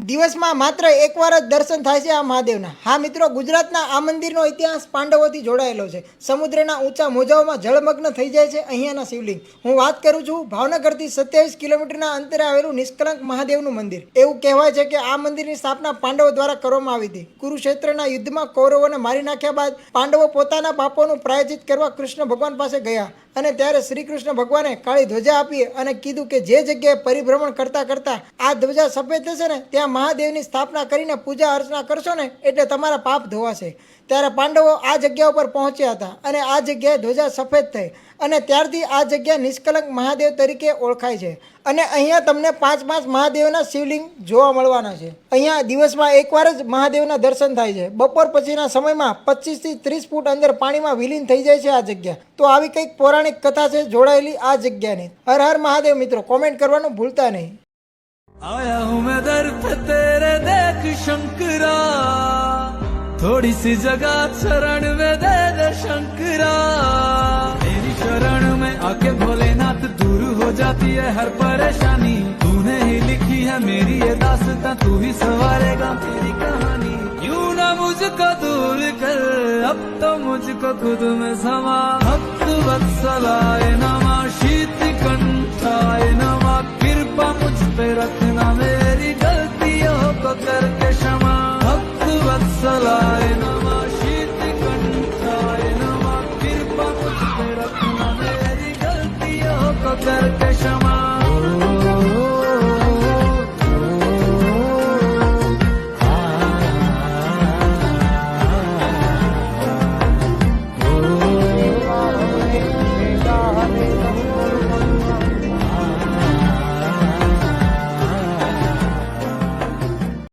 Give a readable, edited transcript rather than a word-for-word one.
દિવસમાં માત્ર એકવાર જ દર્શન થાય છે આ મહાદેવના। હા મિત્રો, ગુજરાતના આ મંદિરનો ઇતિહાસ પાંડવોથી જોડાયેલો છે। સમુદ્રના ઊંચા મોજાઓમાં જળમગ્ન થઈ જાય છે અહીંયાના શિવલિંગ। હું વાત કરું છું ભાવનગરથી 27 કિલોમીટરના અંતરે આવેલું નિષ્કલંક મહાદેવનું મંદિર। એવું કહેવાય છે કે આ મંદિરની સ્થાપના પાંડવો દ્વારા કરવામાં આવી હતી। કુરુક્ષેત્રના યુદ્ધમાં કૌરવોને મારી નાખ્યા બાદ પાંડવો પોતાના પાપોનું પ્રાયશ્ચિત કરવા કૃષ્ણ ભગવાન પાસે ગયા અને ત્યારે શ્રી કૃષ્ણ ભગવાને કાળી ધ્વજા આપી અને કીધું કે જે જગ્યાએ પરિભ્રમણ કરતા કરતા આ ધ્વજા સફેદ થશે ને ત્યાં મહાદેવની સ્થાપના કરીને પૂજા અર્ચના કરશો ને એટલે તમારા પાપ ધોવાશે। ત્યારે પાંડવો આ જગ્યા ઉપર પહોંચ્યા હતા અને આ જગ્યાએ ધ્વજા સફેદ થઈ અને ત્યારથી આ જગ્યા નિષ્કલંક મહાદેવ તરીકે ઓળખાય છે। અને અહીંયા તમને 5 મહાદેવના શિવલિંગ જોવા મળવાના છે। અહીંયા દિવસમાં એકવાર જ મહાદેવના દર્શન થાય છે। બપોર પછીના સમયમાં 25 થી 30 ફૂટ અંદર પાણીમાં વિલીન થઈ જાય છે આ જગ્યા। તો આવી કંઈક પૌરાણિક કથા છે જોડાયેલી આ જગ્યાની। હર હર મહાદેવ મિત્રો, કોમેન્ટ કરવાનું ભૂલતા નહીં। आया हूँ मैं दर पे तेरे देख शंकरा, थोड़ी सी जगह शरण में दे दे शंकरा। तेरी शरण में आके भोलेनाथ दूर हो जाती है हर परेशानी। तूने ही लिखी है मेरी ये दास्तां, तू ही संवारेगा मेरी कहानी। यूं ना मुझको दूर कर, अब तो मुझको खुद में समा। भक्त वत्सलाय नमः, शीत कंठाय नमः। कृपा मुझ पे रखना, मेरी गलती